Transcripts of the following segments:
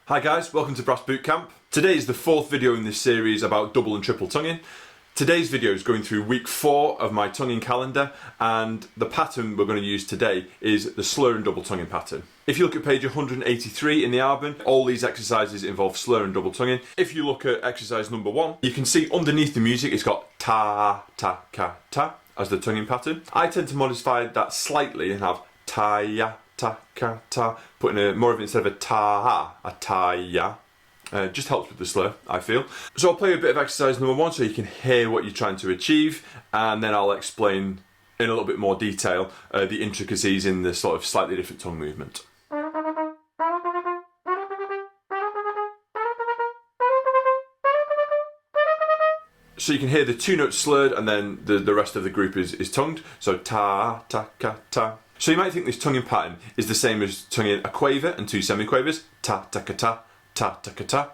Hi guys, welcome to Brass Bootcamp. Today is the fourth video in this series about double and triple tonguing. Today's video is going through week 4 of my tonguing calendar, and the pattern we're going to use today is the slur and double tonguing pattern. If you look at page 183 in the Arban, all these exercises involve slur and double tonguing. If you look at exercise number 1, you can see underneath the music it's got ta, ta, ka, ta as the tonguing pattern. I tend to modify that slightly and have ta, ya, ta, ka, ta, putting more of it instead of a ta, a ta, ya. Just helps with the slur, I feel. So I'll play a bit of exercise number 1 so you can hear what you're trying to achieve, and then I'll explain in a little bit more detail the intricacies in the sort of slightly different tongue movement. So you can hear the 2 notes slurred, and then the rest of the group is tongued. So ta, ta, ka, ta. So you might think this tonguing pattern is the same as tonguing a quaver and 2 semiquavers, ta, ta, ka, ta, ta, ta, ka, ta.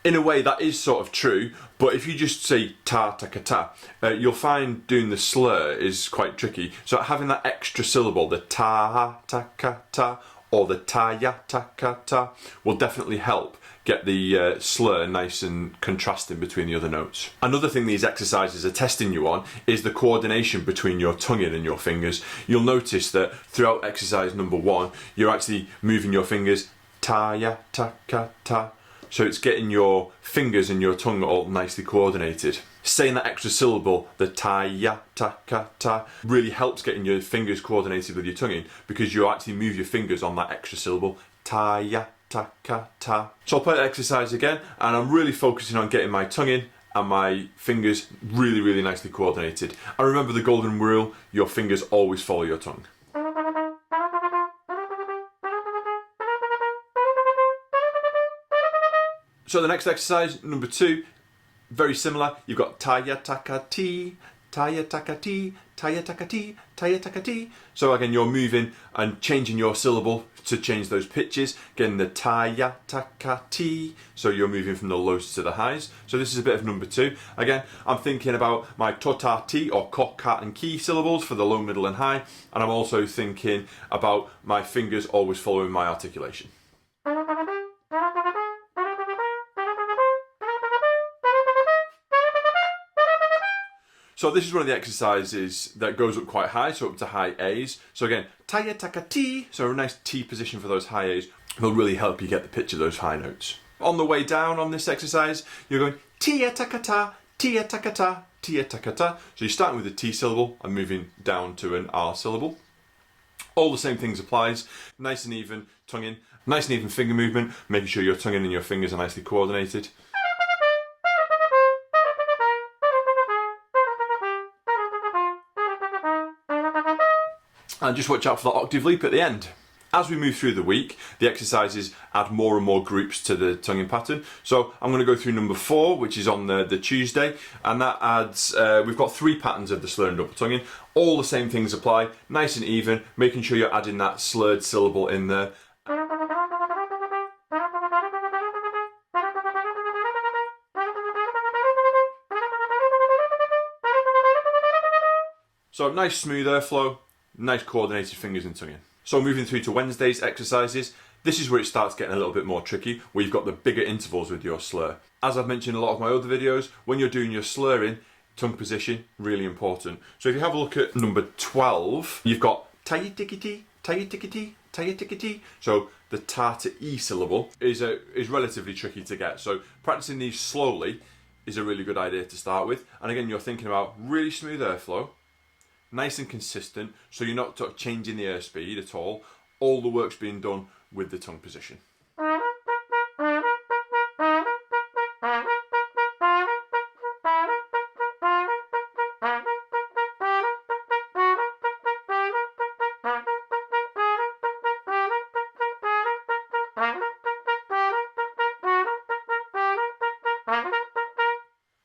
In a way that is sort of true, but if you just say ta, ta, ka, ta, you'll find doing the slur is quite tricky. So having that extra syllable, the ta, ta, ka, ta, or the ta, ya, ta, ka, ta, will definitely help get the slur nice and contrasting between the other notes. Another thing these exercises are testing you on is the coordination between your tonguing and your fingers. You'll notice that throughout exercise number 1, you're actually moving your fingers ta, ya, ta, ka, ta. So it's getting your fingers and your tongue all nicely coordinated. Saying that extra syllable, the ta, ya, ta, ka, ta, really helps getting your fingers coordinated with your tonguing, because you actually move your fingers on that extra syllable, ta, ya, ta, ka, ta. So I'll play the exercise again, and I'm really focusing on getting my tongue in and my fingers really nicely coordinated. And remember the golden rule, your fingers always follow your tongue. So the next exercise, number 2, very similar. You've got ta-ya, taka-ti, ta-ya, taka-ti, ta-ya, taka-ti, ta-ya, taka-ti. So again, you're moving and changing your syllable to change those pitches. Again, the ta-ya, taka-ti. So you're moving from the lows to the highs. So this is a bit of number 2. Again, I'm thinking about my to-ta-ti or ko, ka and ki syllables for the low, middle and high. And I'm also thinking about my fingers always following my articulation. So this is one of the exercises that goes up quite high, so up to high A's. So again, ta-ya, taka-ti, so a nice T position for those high A's will really help you get the pitch of those high notes. On the way down on this exercise, you're going ti-ya, taka-ta, ti-ya, taka-ta, ti-ya, taka-ta. So you're starting with the T syllable and moving down to an R syllable. All the same things applies, nice and even tonguing, nice and even finger movement, making sure your tonguing and your fingers are nicely coordinated. And just watch out for the octave leap at the end. As we move through the week, the exercises add more and more groups to the tonguing pattern. So I'm going to go through number 4, which is on the Tuesday, and that adds, we've got 3 patterns of the slur and double tonguing. All the same things apply, nice and even, making sure you're adding that slurred syllable in there. So nice smooth airflow. Nice coordinated fingers and tonguing. So moving through to Wednesday's exercises, this is where it starts getting a little bit more tricky, where you've got the bigger intervals with your slur. As I've mentioned in a lot of my other videos, when you're doing your slurring, tongue position, really important. So if you have a look at number 12, you've got ta-ya, tikiti, ta-ya, tikiti, ta-ya, tikiti. So the ta to E syllable is relatively tricky to get. So practicing these slowly is a really good idea to start with. And again, you're thinking about really smooth airflow, nice and consistent, so you're not changing the airspeed at all. All the work's being done with the tongue position.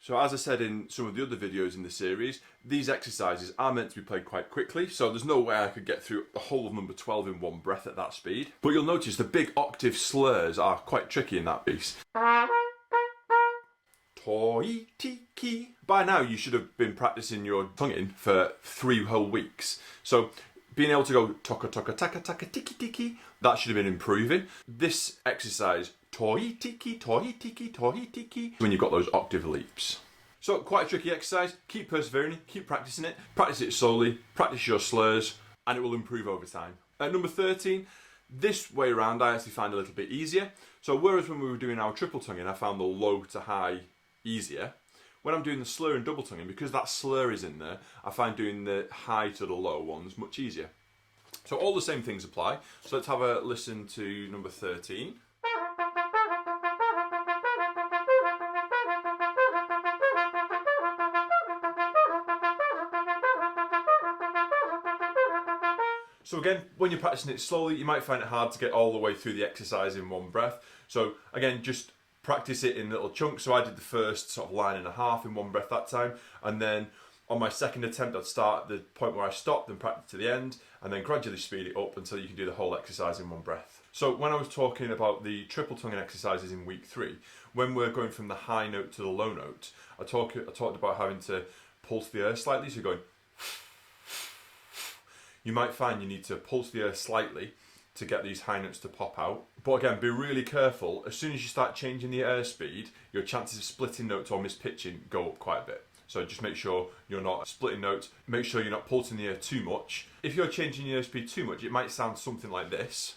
So as I said in some of the other videos in the series, these exercises are meant to be played quite quickly, so there's no way I could get through the whole of number 12 in one breath at that speed. But you'll notice the big octave slurs are quite tricky in that piece. Toi, ti, ki. By now you should have been practicing your tonguing for 3 whole weeks. So being able to go toka toka taka taka tiki tiki, that should have been improving. This exercise Toi tiki, toi tiki, toi tiki. When you've got those octave leaps. So quite a tricky exercise. Keep persevering, keep practicing it. Practice it slowly, practice your slurs, and it will improve over time. At number 13, this way around I actually find a little bit easier. So whereas when we were doing our triple tonguing, I found the low to high easier. When I'm doing the slur and double tonguing, because that slur is in there, I find doing the high to the low ones much easier. So all the same things apply. So let's have a listen to number 13. So again, when you're practicing it slowly, you might find it hard to get all the way through the exercise in one breath. So again, just practice it in little chunks. So I did the first sort of line and a half in one breath that time, and then on my second attempt I'd start at the point where I stopped and practice to the end, and then gradually speed it up until you can do the whole exercise in one breath. So when I was talking about the triple tonguing exercises in week 3, when we're going from the high note to the low note, I talked about having to pulse the air slightly, so you're going. You might find you need to pulse the air slightly to get these high notes to pop out. But again, be really careful. As soon as you start changing the air speed, your chances of splitting notes or mispitching go up quite a bit. So just make sure you're not splitting notes. Make sure you're not pulsing the air too much. If you're changing the air speed too much, it might sound something like this.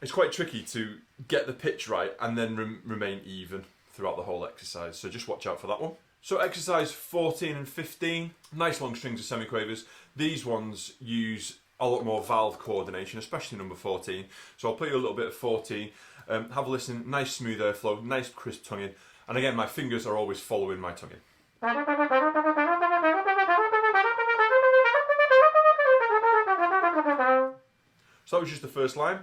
It's quite tricky to get the pitch right and then remain even throughout the whole exercise, so just watch out for that one. So exercise 14 and 15, nice long strings of semiquavers. These ones use a lot more valve coordination, especially number 14. So I'll play you a little bit of 14, have a listen, nice smooth airflow, nice crisp tonguing, and again my fingers are always following my tonguing. So that was just the first line.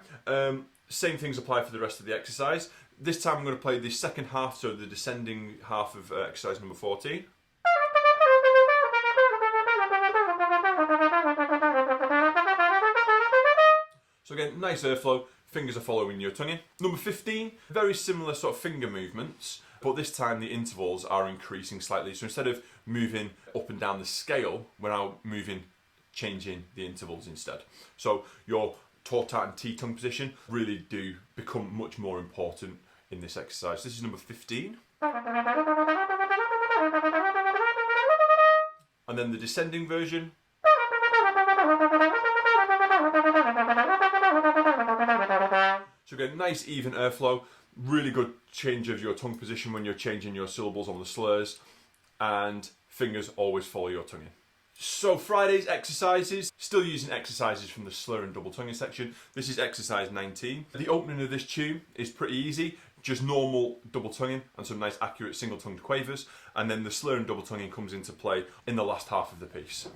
Same things apply for the rest of the exercise. This time I'm going to play the second half, so the descending half of exercise number 14. So again, nice airflow, fingers are following your tonguing. Number 15, very similar sort of finger movements, but this time the intervals are increasing slightly. So instead of moving up and down the scale, we're now changing the intervals instead. So your tortat and T-tongue position really do become much more important in this exercise. This is number 15. And then the descending version. So again, nice even airflow, really good change of your tongue position when you're changing your syllables on the slurs, and fingers always follow your tongue in. So Friday's exercises, still using exercises from the slur and double tonguing section. This is exercise 19. The opening of this tune is pretty easy, just normal double tonguing and some nice accurate single tongued quavers, and then the slur and double tonguing comes into play in the last half of the piece.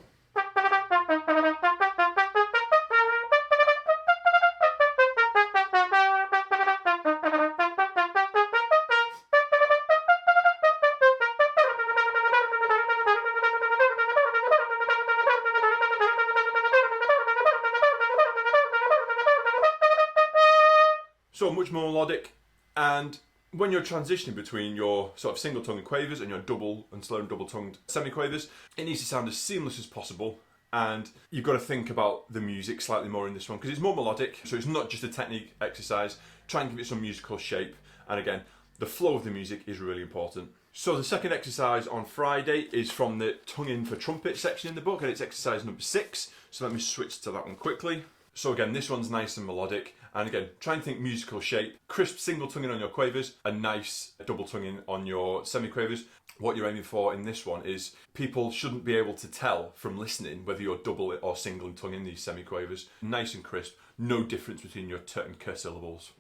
So much more melodic, and when you're transitioning between your sort of single tongued quavers and your double and slow and double tongued semiquavers, it needs to sound as seamless as possible, and you've got to think about the music slightly more in this one because it's more melodic, so it's not just a technique exercise. Try and give it some musical shape, and again, the flow of the music is really important. So the second exercise on Friday is from the tonguing for trumpet section in the book, and it's exercise number 6, so let me switch to that one quickly. So again, this one's nice and melodic, and again, try and think musical shape, crisp single tonguing on your quavers, and nice double tonguing on your semiquavers. What you're aiming for in this one is people shouldn't be able to tell from listening whether you're double or single tonguing these semiquavers. Nice and crisp, no difference between your t and k syllables.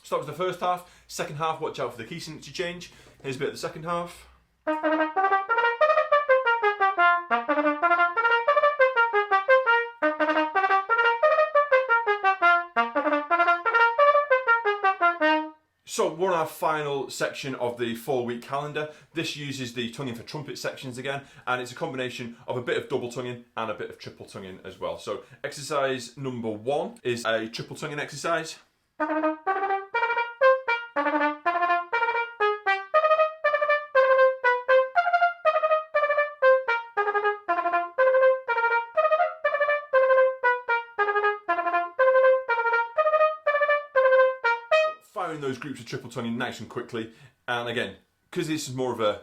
So that was the first half. Second half, watch out for the key signature change. Here's a bit of the second half. So we're on our final section of the 4-week calendar. This uses the tonguing for trumpet sections again, and it's a combination of a bit of double tonguing and a bit of triple tonguing as well. So exercise number 1 is a triple tonguing exercise. Firing those groups of triple tonguing nice and quickly, and again, because this is more of a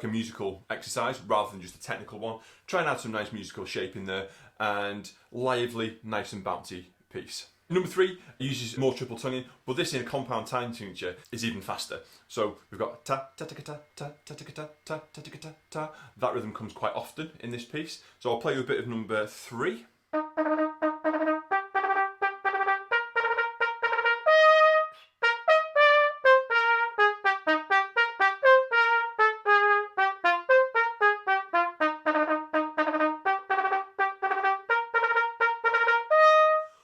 musical exercise rather than just a technical one, try and add some nice musical shape in there, and lively, nice and bouncy piece. Number 3 uses more triple tonguing, but this in a compound time signature is even faster. So we've got ta ta ta ta ta ta ta ta ta ta ta ta ta. That rhythm comes quite often in this piece. So I'll play you a bit of number 3.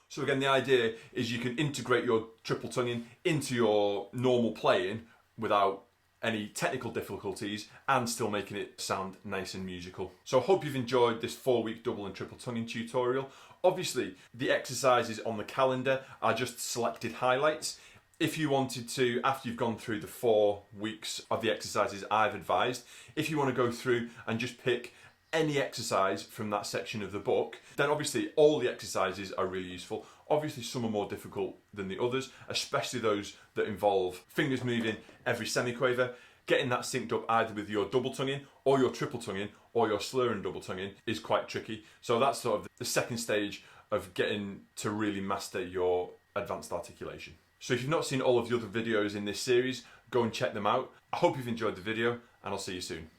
So again, the idea is you can integrate your triple tonguing into your normal playing without any technical difficulties and still making it sound nice and musical. So I hope you've enjoyed this 4-week double and triple tonguing tutorial. Obviously, the exercises on the calendar are just selected highlights. If you wanted to, after you've gone through the 4 weeks of the exercises I've advised, if you want to go through and just pick any exercise from that section of the book, then obviously all the exercises are really useful. Obviously some are more difficult than the others, especially those that involve fingers moving every semiquaver. Getting that synced up either with your double tonguing or your triple tonguing or your slur and double tonguing is quite tricky. So that's sort of the second stage of getting to really master your advanced articulation. So if you've not seen all of the other videos in this series, go and check them out. I hope you've enjoyed the video, and I'll see you soon.